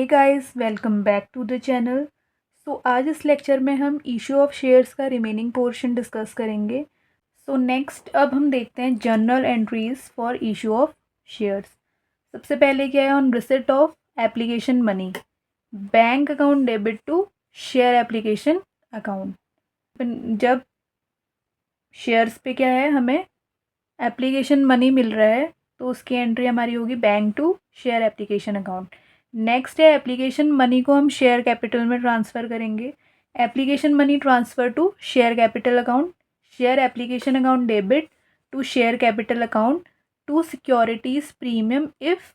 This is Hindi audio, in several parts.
Guys, welcome back to the channel. आज इस लेक्चर में हम इशू ऑफ शेयर्स का रिमेनिंग पोर्शन डिस्कस करेंगे। नेक्स्ट अब हम देखते हैं journal entries for issue of shares. सबसे पहले क्या है, on receipt of application money, bank account debit to share application account. जब शेयर्स पे क्या है, हमें एप्लीकेशन मनी मिल रहा है तो उसकी एंट्री हमारी होगी bank to share application account. Next है, एप्लीकेशन मनी को हम शेयर कैपिटल में ट्रांसफ़र करेंगे। Application money transfer to share capital account, share application account debit to share capital account to securities premium if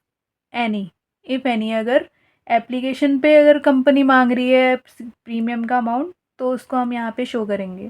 any. अगर एप्लीकेशन पे अगर कंपनी मांग रही है प्रीमियम का अमाउंट तो उसको हम यहाँ पे शो करेंगे।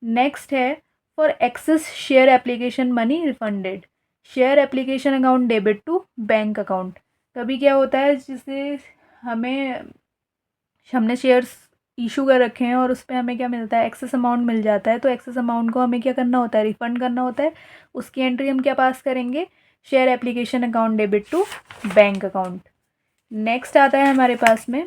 नेक्स्ट है, for excess share application money refunded, share application account debit to bank account. कभी क्या होता है, जैसे हमने शेयर्स इशू कर रखे हैं और उस पर हमें क्या मिलता है, एक्सेस अमाउंट मिल जाता है, तो एक्सेस अमाउंट को हमें क्या करना होता है, रिफ़ंड करना होता है। उसकी एंट्री हम क्या पास करेंगे, share application account debit to bank account. Next आता है हमारे पास में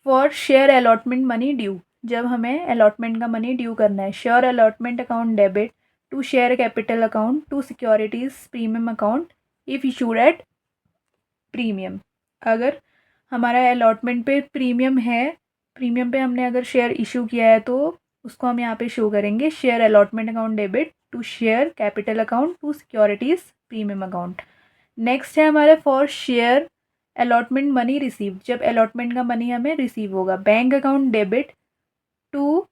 for share allotment money due, जब हमें अलॉटमेंट का मनी ड्यू करना है, share allotment account debit to share capital account to securities premium account if issued at premium. अगर हमारा अलॉटमेंट पे प्रीमियम है, प्रीमियम पे हमने अगर शेयर इशू किया है तो उसको हम यहाँ पे शो करेंगे, share allotment account debit to share capital account to securities premium account. Next है हमारे for share allotment money receive, जब अलॉटमेंट का मनी हमें रिसीव होगा, bank account debit to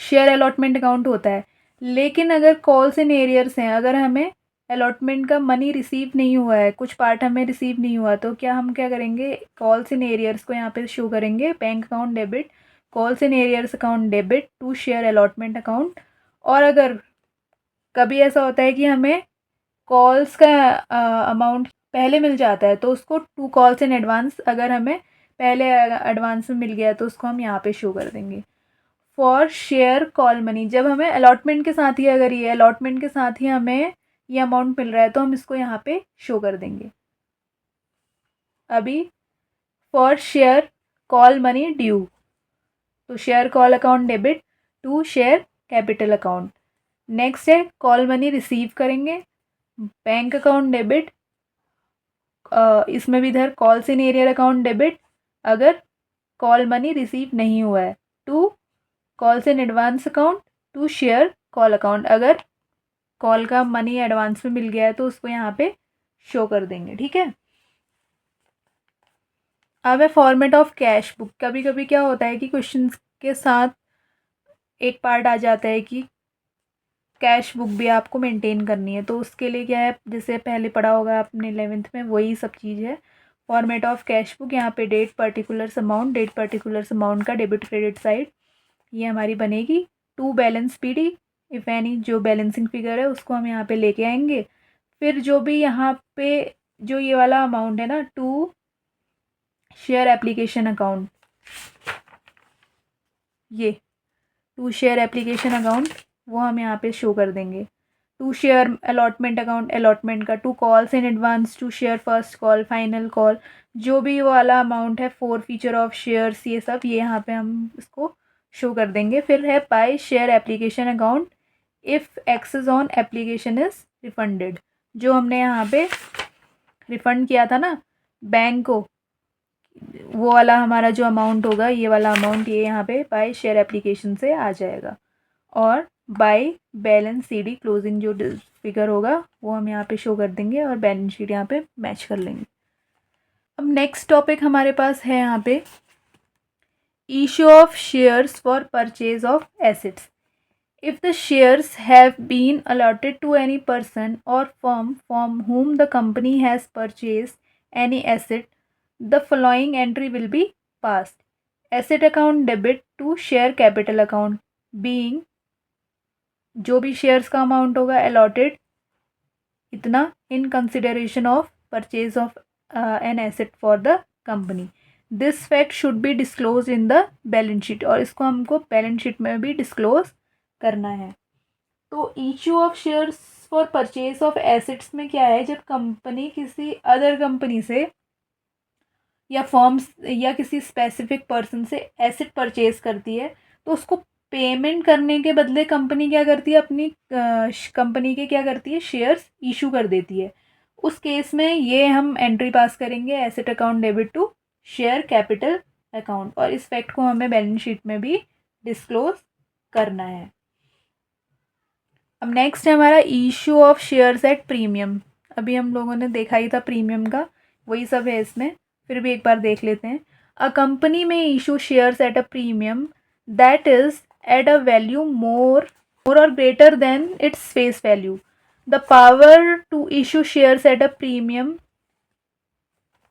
share allotment account होता है। लेकिन अगर कॉल्स इन एरियर्स हैं, अगर हमें अलॉटमेंट का मनी रिसीव नहीं हुआ है, कुछ पार्ट हमें रिसीव नहीं हुआ, तो हम क्या करेंगे, कॉल्स इन एरियर्स को यहाँ पे शो करेंगे, bank account debit calls in arrears account debit to share allotment account. और अगर कभी ऐसा होता है कि हमें कॉल्स का अमाउंट पहले मिल जाता है तो उसको टू कॉल्स इन एडवांस, अगर हमें पहले एडवांस में मिल गया तो उसको हम यहाँ पे शो कर देंगे। फॉर शेयर कॉल मनी, जब हमें अलॉटमेंट के साथ ही, अगर ये अलॉटमेंट के साथ ही हमें ये अमाउंट मिल रहा है तो हम इसको यहाँ पे शो कर देंगे। अभी for share call money due, तो share call account debit to share capital account. Next है, कॉल मनी रिसीव करेंगे, बैंक अकाउंट डेबिट, इसमें भी इधर calls in arrear account debit अगर कॉल मनी रिसीव नहीं हुआ है, to calls in advance account to share call account, अगर कॉल का मनी एडवांस में मिल गया है तो उसको यहाँ पे शो कर देंगे। ठीक है, अब है फॉर्मेट ऑफ कैश बुक। कभी कभी क्या होता है कि क्वेश्चंस के साथ एक पार्ट आ जाता है कि कैश बुक भी आपको मेंटेन करनी है, तो उसके लिए क्या है, जैसे पहले पढ़ा होगा आपने 11th में, वही सब चीज़ है। फॉर्मेट ऑफ कैश बुक, यहाँ पे date particulars amount, date particulars amount का डेबिट क्रेडिट साइड ये हमारी बनेगी। To balance PD if any, जो बैलेंसिंग फिगर है उसको हम यहाँ पे लेके आएंगे। फिर जो भी यहाँ पे जो ये वाला अमाउंट है ना, टू शेयर एप्लीकेशन अकाउंट, ये टू शेयर एप्लीकेशन अकाउंट वो हम यहाँ पे शो कर देंगे। To share allotment account, allotment का, to calls in advance, to share first call, final call, जो भी वाला अमाउंट है, फोर फीचर ऑफ शेयर्स, ये सब ये यहाँ पे हम इसको शो कर देंगे। फिर है by share application account if excess on application is refunded, जो हमने यहाँ पे रिफ़ंड किया था ना बैंक को, वो वाला हमारा जो अमाउंट होगा, ये वाला अमाउंट ये यहाँ पे बाय शेयर एप्लीकेशन से आ जाएगा। और बाय बैलेंस सीडी क्लोजिंग जो फिगर होगा वो हम यहाँ पे शो कर देंगे और बैलेंस शीट यहाँ पे मैच कर लेंगे। अब नेक्स्ट टॉपिक हमारे पास है यहाँ पे issue of shares for purchase of assets. If the shares have been allotted to any person or firm from whom the company has purchased any asset, the following entry will be passed. Asset account debit to share capital account, being जो भी शेयर्स का अमाउंट होगा allotted इतना in consideration of purchase of an asset for the company. This fact should be disclosed in the balance sheet, और इसको हमको बैलेंस शीट में भी डिस्क्लोज करना है। तो issue of shares for purchase of assets में क्या है, जब कंपनी किसी अदर कंपनी से या फर्म्स या किसी स्पेसिफिक पर्सन से एसेट परचेज करती है, तो उसको पेमेंट करने के बदले कंपनी क्या करती है, अपनी कंपनी के क्या करती है, शेयर्स इशू कर देती है। उस केस में ये हम एंट्री पास करेंगे, asset account debit to share capital account, और इस फैक्ट को हमें बैलेंस शीट में भी डिस्क्लोज करना है। अब नेक्स्ट है हमारा issue of shares at premium. अभी हम लोगों ने देखा ही था प्रीमियम का, वही सब है इसमें, फिर भी एक बार देख लेते हैं। अ कंपनी में issue shares at a premium that is at a value more or greater than its face value. The power to issue shares at a premium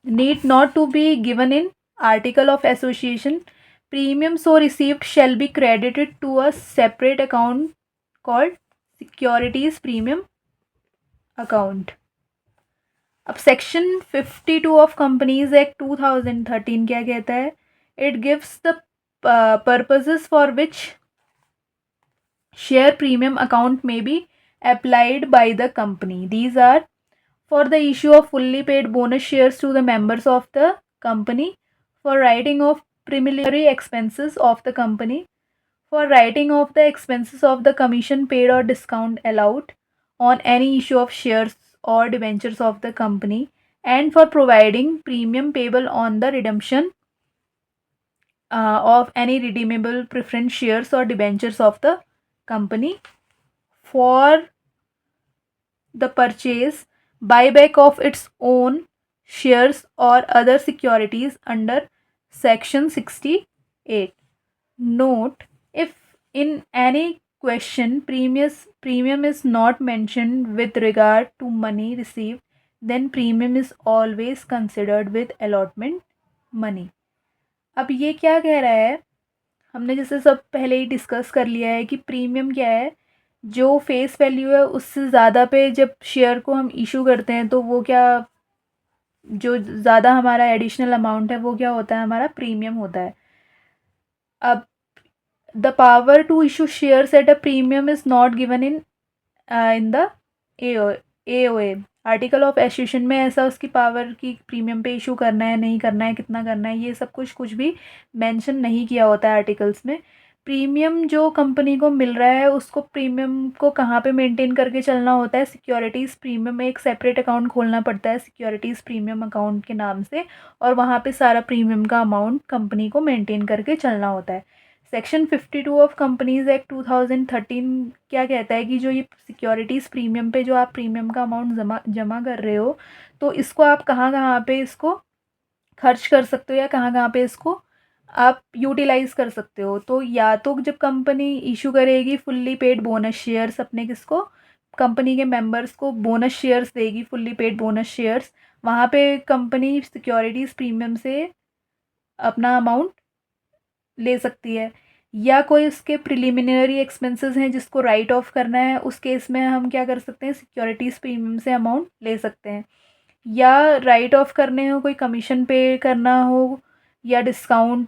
need not to be given in article of association. Premium so received shall be credited to a separate account called securities premium account. अब सेक्शन 52 ऑफ कंपनीज एक्ट 2013 क्या कहता है? It gives the purposes for which share premium account में B applied by the company. These are for the issue of fully paid bonus shares to the members of the company, for writing of preliminary expenses of the company, for writing off the expenses of the commission paid or discount allowed on any issue of shares or debentures of the company, and for providing premium payable on the redemption of any redeemable preference shares or debentures of the company, for the purchase, buyback of its own shares or other securities under section 68. Note, if in any question premium is not mentioned with regard to money received, then premium is always considered with allotment money. अब ये क्या कह रहा है, हमने जैसे सब पहले ही डिस्कस कर लिया है कि प्रीमियम क्या है, जो फेस वैल्यू है उससे ज़्यादा पे जब शेयर को हम इशू करते हैं तो वो क्या, जो ज़्यादा हमारा एडिशनल अमाउंट है वो क्या होता है, हमारा प्रीमियम होता है। अब the power to issue shares at a premium is not given in the AOA article of association में, ऐसा उसकी पावर की प्रीमियम पे इशू करना है, नहीं करना है, कितना करना है, ये सब कुछ भी मेंशन नहीं किया होता है आर्टिकल्स में। प्रीमियम जो कंपनी को मिल रहा है उसको प्रीमियम को कहाँ पे मेंटेन करके चलना होता है, सिक्योरिटीज़ प्रीमियम में एक सेपरेट अकाउंट खोलना पड़ता है सिक्योरिटीज़ प्रीमियम अकाउंट के नाम से, और वहाँ पे सारा प्रीमियम का अमाउंट कंपनी को मेंटेन करके चलना होता है। सेक्शन 52 ऑफ कंपनीज एक्ट 2013 क्या कहता है कि जो ये सिक्योरिटीज़ प्रीमियम पे जो आप प्रीमियम का अमाउंट जमा कर रहे हो, तो इसको आप कहाँ कहाँ पे इसको खर्च कर सकते हो या कहाँ कहाँ पे इसको आप यूटिलाइज़ कर सकते हो। तो या तो जब कंपनी इशू करेगी फुल्ली पेड बोनस शेयर्स अपने किसको, कंपनी के मेंबर्स को बोनस शेयर्स देगी, फुल्ली पेड बोनस शेयर्स, वहाँ पे कंपनी सिक्योरिटीज़ प्रीमियम से अपना अमाउंट ले सकती है। या कोई उसके प्रिलिमिनरी एक्सपेंसेस हैं जिसको राइट ऑफ करना है, उस केस में हम क्या कर सकते हैं, सिक्योरिटीज़ प्रीमियम से अमाउंट ले सकते हैं। या राइट ऑफ करने हो, कोई कमीशन पे करना हो, या डिस्काउंट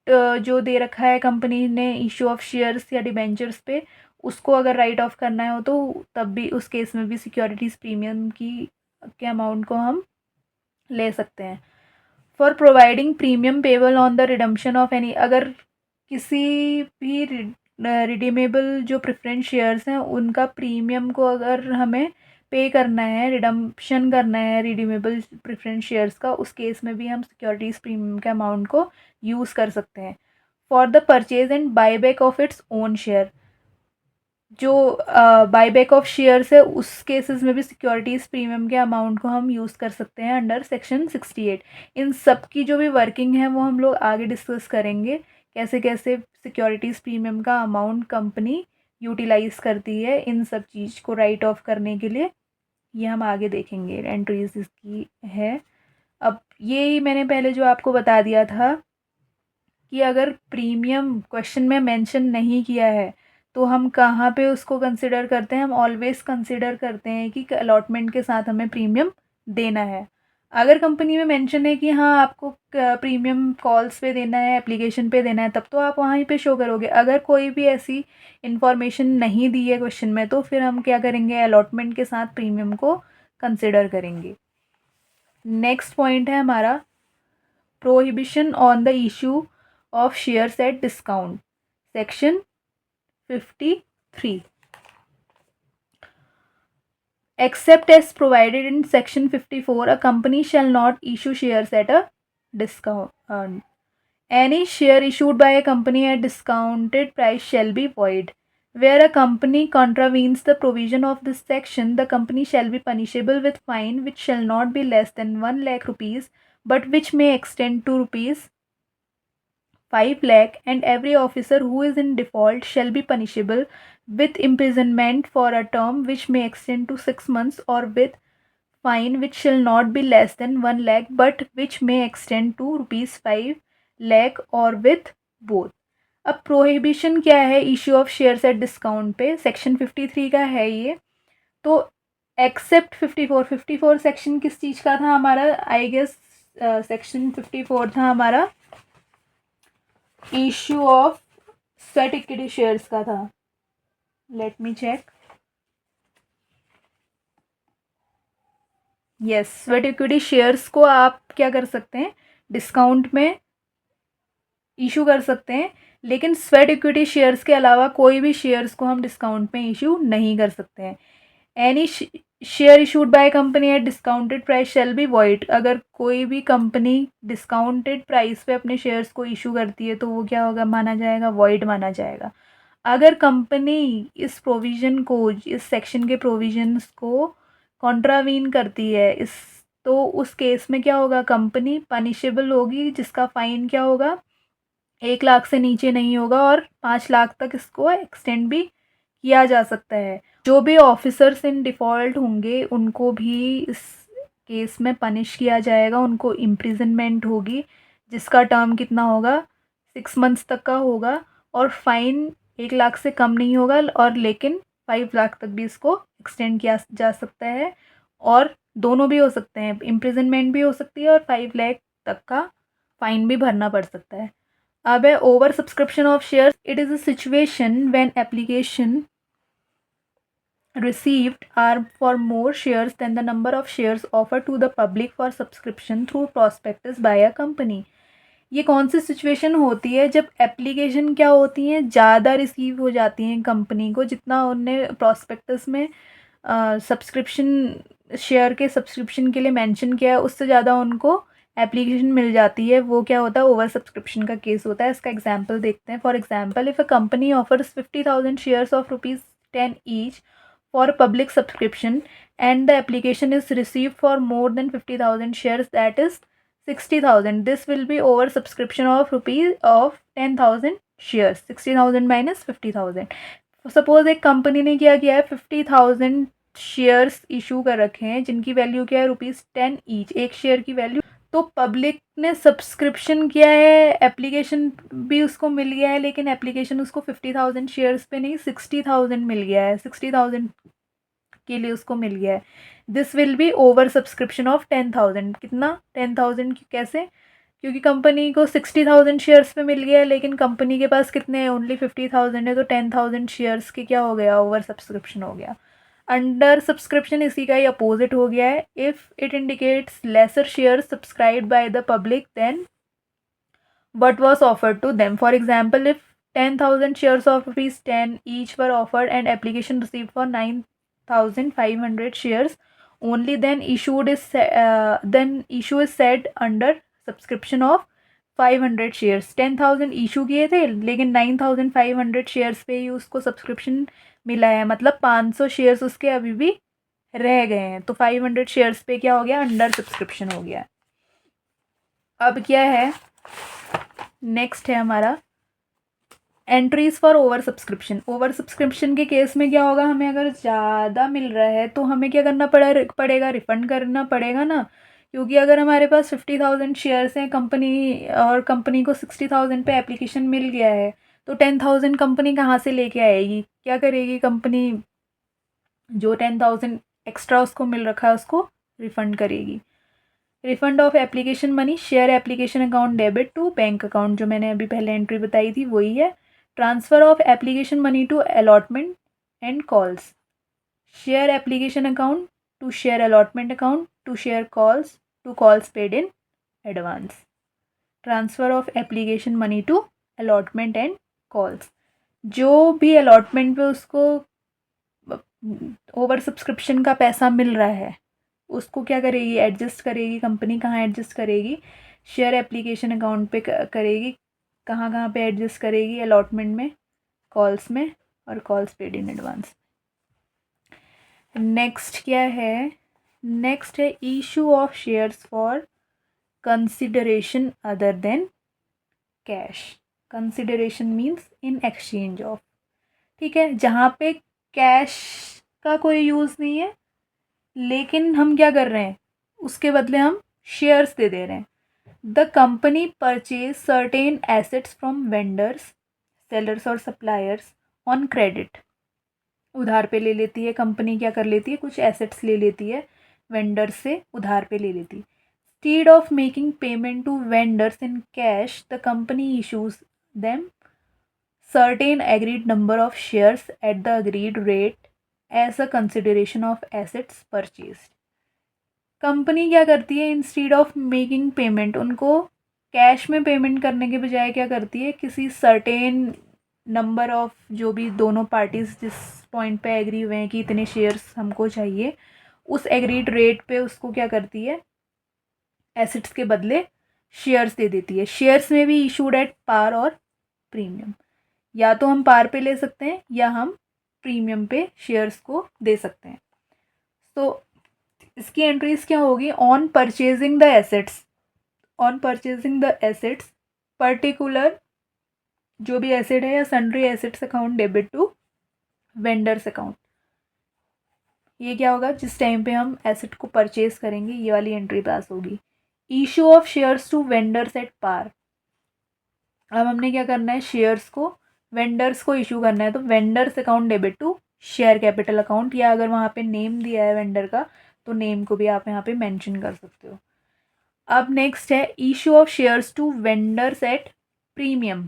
जो दे रखा है कंपनी ने इशू ऑफ शेयर्स या डिबेंचर्स पे, उसको अगर राइट ऑफ करना हो तो तब भी उस केस में भी सिक्योरिटीज़ प्रीमियम की के अमाउंट को हम ले सकते हैं। For providing premium payable on the redemption of any, अगर किसी भी रिडीमेबल जो प्रेफरेंस शेयर्स हैं उनका प्रीमियम को अगर हमें पे करना है, रिडम्पशन करना है रिडीमेबल प्रेफरेंस शेयर्स का, उस केस में भी हम सिक्योरिटीज़ प्रीमियम के अमाउंट को यूज़ कर सकते हैं। For the purchase and buyback of its own share, जो बाईबैक ऑफ शेयर्स है उस केसेस में भी सिक्योरिटीज़ प्रीमियम के अमाउंट को हम यूज़ कर सकते हैं अंडर सेक्शन 68। इन सब की जो भी वर्किंग है वो हम लोग आगे डिस्कस करेंगे, कैसे कैसे सिक्योरिटीज़ प्रीमियम का अमाउंट कंपनी यूटिलाइज़ करती है इन सब चीज़ को राइट ऑफ करने के लिए, ये हम आगे देखेंगे, एंट्रीज इसकी है। अब ये ही मैंने पहले जो आपको बता दिया था कि अगर प्रीमियम क्वेश्चन में मेंशन नहीं किया है तो हम कहाँ पे उसको कंसिडर करते हैं, हम ऑलवेज़ कंसिडर करते हैं कि अलॉटमेंट के साथ हमें प्रीमियम देना है। अगर कंपनी में मेंशन है कि हाँ आपको प्रीमियम कॉल्स पे देना है, एप्लीकेशन पे देना है, तब तो आप वहीं पे शो करोगे। अगर कोई भी ऐसी इन्फॉर्मेशन नहीं दी है क्वेश्चन में, तो फिर हम क्या करेंगे, अलॉटमेंट के साथ प्रीमियम को कंसिडर करेंगे। नेक्स्ट पॉइंट है हमारा prohibition on the issue of shares at discount, section 53। Except as provided in section 54, a company shall not issue shares at a discount. Any share issued by a company at discounted price shall be void. Where a company contravenes the provision of this section, the company shall be punishable with fine which shall not be less than 1 lakh rupees, but which may extend to rupees 5 lakh, and every officer who is in default shall be punishable with imprisonment for a term which may extend to 6 months, or with fine which shall not be less than 1 lakh but which may extend to rupees 5 lakh, or with both. अब प्रोहिबिशन क्या है issue of shares at discount पे, सेक्शन 53 का है ये। तो एक्सेप्ट 54 सेक्शन किस चीज़ का था हमारा, आई गेस सेक्शन 54 था हमारा issue of sweat equity shares का था। Let me check. Yes, sweat equity shares को आप क्या कर सकते हैं, डिस्काउंट में इशू कर सकते हैं, लेकिन स्वेट इक्विटी शेयर्स के अलावा कोई भी शेयर्स को हम डिस्काउंट में इशू नहीं कर सकते हैं। Any share issued by company at discounted price shall be void. अगर कोई भी कंपनी डिस्काउंटेड प्राइस पे अपने शेयर्स को इशू करती है तो वो क्या होगा, माना जाएगा, वॉइड माना जाएगा। अगर कंपनी इस प्रोविज़न को, इस सेक्शन के प्रोविजंस को कॉन्ट्रावीन करती है तो उस केस में क्या होगा, कंपनी पनिशेबल होगी, जिसका फ़ाइन क्या होगा, 1 लाख से नीचे नहीं होगा और 5 लाख तक इसको एक्सटेंड भी किया जा सकता है। जो भी ऑफिसर्स इन डिफ़ॉल्ट होंगे उनको भी इस केस में पनिश किया जाएगा, उनको इम्प्रिजनमेंट होगी, जिसका टर्म कितना होगा, 6 मंथ्स तक का होगा, और फाइन 1 लाख से कम नहीं होगा, और लेकिन 5 लाख तक भी इसको एक्सटेंड किया जा सकता है, और दोनों भी हो सकते हैं, इम्प्रिजनमेंट भी हो सकती है और 5 लाख तक का फाइन भी भरना पड़ सकता है। अब है over subscription of shares. It is a situation when application received are for more shares than the number of shares offered to the public for subscription through prospectus by a company। ये कौन सी सिचुएशन होती है, जब एप्लीकेशन क्या होती हैं, ज़्यादा रिसीव हो जाती हैं कंपनी को, जितना उनने प्रॉस्पेक्टस में सब्सक्रिप्शन शेयर के सब्सक्रिप्शन के लिए मेंशन किया है, उससे ज़्यादा उनको एप्लीकेशन मिल जाती है, वो क्या होता है, ओवर सब्सक्रिप्शन का केस होता है। इसका एग्जांपल देखते हैं। For example, if a company offers 50,000 shares of ₹10 each for public subscription and the application is received for more than 50,000 shares, that is 60,000, this will be over subscription of 10,000 shares, 60,000 minus 50,000। Suppose एक कंपनी ने क्या किया है, 50,000 शेयर्स इशू कर रखे हैं जिनकी वैल्यू क्या है, ₹10 ईच, एक शेयर की वैल्यू। तो पब्लिक ने सब्सक्रिप्शन किया है, एप्लीकेशन भी उसको मिल गया है, लेकिन एप्लीकेशन उसको 50,000 शेयर्स पे नहीं, 60,000 मिल गया है, 60,000 के लिए उसको मिल गया है। This will be over subscription of 10,000। कितना, 10,000 कैसे, क्योंकि कंपनी को 60,000 शेयर्स पे मिल गया है, लेकिन कंपनी के पास कितने हैं, ओनली 50,000 है, तो 10,000 शेयर्स के क्या हो गया, ओवर सब्सक्रिप्शन हो गया। अंडर सब्सक्रिप्शन इसी का ही अपोजिट हो गया है। If it indicates lesser shares subscribed by the public then what was offered to them. For example, if 10,000 shares of ₹10 each were offered and application received for 9,500 shares only, then issue is said under subscription of 500 shares. 10,000 issue किए थे, लेकिन 9,500 शेयर्स पे ही उसको सब्सक्रिप्शन मिला है, मतलब 500 शेयर्स उसके अभी भी रह गए हैं, तो 500 शेयर्स पे क्या हो गया, अंडर सब्सक्रिप्शन हो गया। अब क्या है, नेक्स्ट है हमारा entries for over subscription. Over subscription के केस में क्या होगा, हमें अगर ज़्यादा मिल रहा है तो हमें क्या करना पड़ेगा, रिफंड करना पड़ेगा ना, क्योंकि अगर हमारे पास 50,000 शेयर्स हैं कंपनी, और कंपनी को 60,000 पे एप्लीकेशन मिल गया है, तो 10,000 कंपनी कहाँ से लेके आएगी, क्या करेगी कंपनी, जो 10,000 एक्स्ट्रा उसको मिल रखा है उसको रिफ़ंड करेगी। Refund of application money, share application account debit to bank account, जो मैंने अभी पहले एंट्री बताई थी वही है। Transfer of application money to allotment and calls, share application account to share allotment account to share calls to calls paid in advance. Transfer of application money to allotment and calls, जो भी अलॉटमेंट पे उसको ओवर सब्सक्रिप्शन का पैसा मिल रहा है उसको क्या करेगी, एडजस्ट करेगी कंपनी। कहाँ एडजस्ट करेगी, शेयर एप्लीकेशन अकाउंट पे करेगी। कहाँ कहाँ पे एडजस्ट करेगी, अलॉटमेंट में, कॉल्स में और calls paid in advance. Next क्या है, नेक्स्ट है issue of shares for consideration other than cash. Consideration means in exchange of, ठीक है, जहाँ पे कैश का कोई यूज़ नहीं है लेकिन हम क्या कर रहे हैं, उसके बदले हम शेयर्स दे दे रहे हैं। The company purchase certain assets from vendors, sellers और सप्लायर्स ऑन क्रेडिट। उधार पे ले लेती है कंपनी, क्या कर लेती है, कुछ एसेट्स ले लेती है वेंडर्स से, उधार पे ले लेती है। Instead of making payment to vendors in cash, the company issues them certain agreed number of shares at the agreed rate as a consideration of assets purchased। Company क्या करती है, इंस्टीड ऑफ मेकिंग पेमेंट, उनको कैश में पेमेंट करने के बजाय क्या करती है, किसी सर्टेन नंबर ऑफ, जो भी दोनों पार्टीज जिस पॉइंट पे एग्री हुए हैं कि इतने शेयर्स हमको चाहिए, उस एग्रीड रेट पे उसको क्या करती है, एसेट्स के बदले शेयर्स दे देती है। शेयर्स में भी इशूड एट पार और प्रीमियम, या तो हम पार पे ले सकते हैं या हम प्रीमियम पे शेयर्स को दे सकते हैं। तो इसकी एंट्रीज क्या होगी, on purchasing the assets, on purchasing the assets particular जो भी एसेट है या sundry assets account debit to vendors account. ये क्या होगा, जिस टाइम पे हम एसेट को परचेज करेंगे ये वाली एंट्री पास होगी। Issue of shares to vendors at par, अब हमने क्या करना है, शेयर्स को वेंडर्स को इशू करना है, तो vendors account debit to share capital account, या अगर वहाँ पे नेम दिया है वेंडर का तो नेम को भी आप यहाँ पे मेंशन कर सकते हो। अब नेक्स्ट है issue of shares to vendors at premium,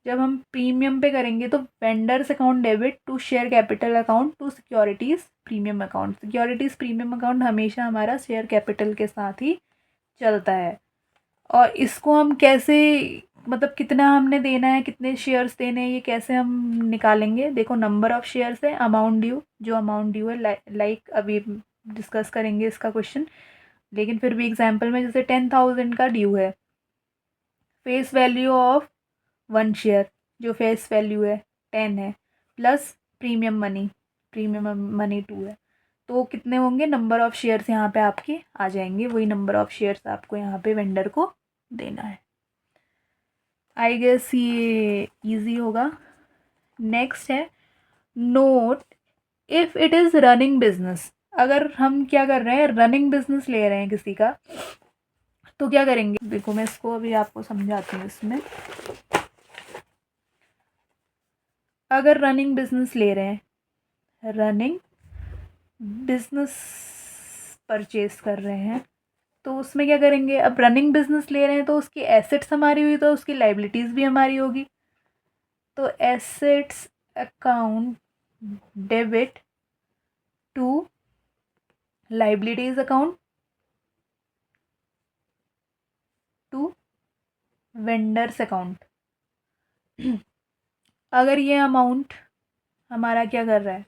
जब हम प्रीमियम पे करेंगे तो vendors account debit to share capital account to securities premium account. Securities premium account हमेशा हमारा शेयर कैपिटल के साथ ही चलता है। और इसको हम कैसे, मतलब कितना हमने देना है, कितने शेयर्स देने हैं, ये कैसे हम निकालेंगे, देखो नंबर ऑफ़ शेयर्स है, अमाउंट ड्यू, जो अमाउंट ड्यू है, लाइक अभी डिस्कस करेंगे इसका क्वेश्चन, लेकिन फिर भी एग्जांपल में जैसे 10,000 का ड्यू है, फेस वैल्यू ऑफ 1 शेयर, जो फेस वैल्यू है 10 है, plus premium money, premium money 2 है, तो कितने होंगे, नंबर ऑफ़ शेयर्स यहाँ पे आपके आ जाएंगे, वही नंबर ऑफ़ शेयर्स आपको यहाँ पे वेंडर को देना है। आई गेस ये इजी होगा। नेक्स्ट है note if it is running business, अगर हम क्या कर रहे हैं, रनिंग बिजनेस ले रहे हैं किसी का, तो क्या करेंगे, देखो मैं इसको अभी आपको समझाती हूँ। इसमें अगर रनिंग बिजनेस ले रहे हैं, रनिंग बिजनेस परचेज कर रहे हैं, तो उसमें क्या करेंगे, अब रनिंग बिजनेस ले रहे हैं तो उसकी एसेट्स हमारी हुई तो उसकी लाइबिलिटीज़ भी हमारी होगी, तो assets account debit to liabilities account to vendors account. अगर ये अमाउंट हमारा क्या कर रहा है,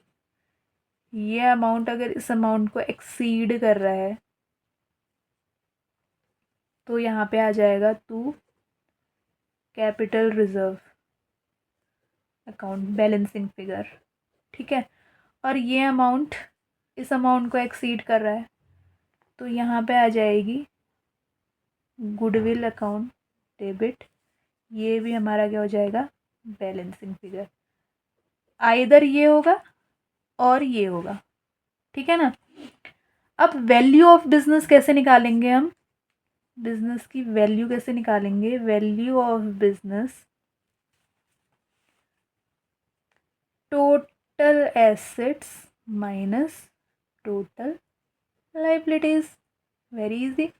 ये अमाउंट अगर इस अमाउंट को एक्सीड कर रहा है तो यहाँ पे आ जाएगा to capital reserve account balancing figure, ठीक है। और ये अमाउंट इस अमाउंट को एक्सीड कर रहा है तो यहाँ पे आ जाएगी गुडविल अकाउंट डेबिट, ये भी हमारा क्या हो जाएगा, बैलेंसिंग फिगर। आइदर ये होगा और ये होगा, ठीक है ना। अब वैल्यू ऑफ बिजनेस कैसे निकालेंगे हम, बिजनेस की वैल्यू कैसे निकालेंगे, value of business total assets minus total liabilities, very easy.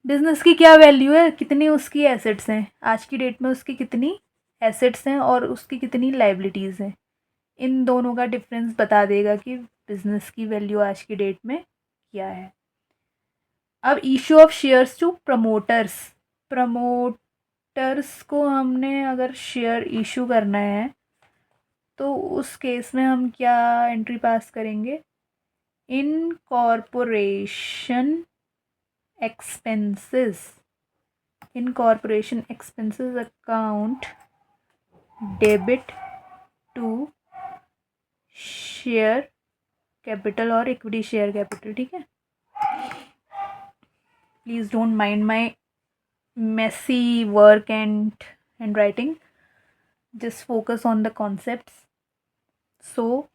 Business की क्या वैल्यू है, कितनी उसकी एसेट्स हैं, आज की डेट में उसकी कितनी एसेट्स हैं और उसकी कितनी लाइबिलिटीज़ हैं। इन दोनों का डिफरेंस बता देगा कि बिज़नेस की वैल्यू आज की डेट में क्या है। अब issue of shares to promoters. Promoters को हमने अगर शेयर इशू करना है तो उस केस में हम क्या एंट्री पास करेंगे, incorporation expenses, incorporation expenses account debit to share capital और इक्विटी शेयर कैपिटल। ठीक है, please don't mind my messy work and writing, just focus on the concepts. So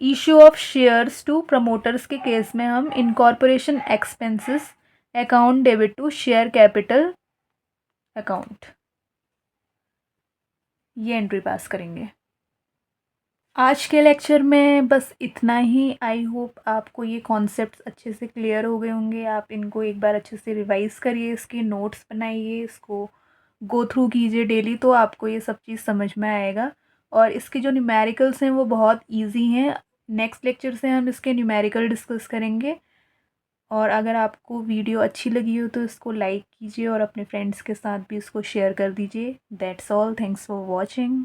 issue of shares to promoters के केस में हम incorporation expenses account debit to share capital account, ये एंट्री पास करेंगे। आज के लेक्चर में बस इतना ही। आई होप आपको ये कॉन्सेप्ट्स अच्छे से क्लियर हो गए होंगे। आप इनको एक बार अच्छे से रिवाइज़ करिए, इसके नोट्स बनाइए, इसको गो थ्रू कीजिए डेली, तो आपको ये सब चीज़ समझ में आएगा। और इसके जो न्यूमेरिकल्स हैं वो बहुत इजी हैं। नेक्स्ट लेक्चर से हम इसके न्यूमेरिकल डिस्कस करेंगे। और अगर आपको वीडियो अच्छी लगी हो तो इसको लाइक कीजिए और अपने फ्रेंड्स के साथ भी इसको शेयर कर दीजिए। That's all, thanks for watching.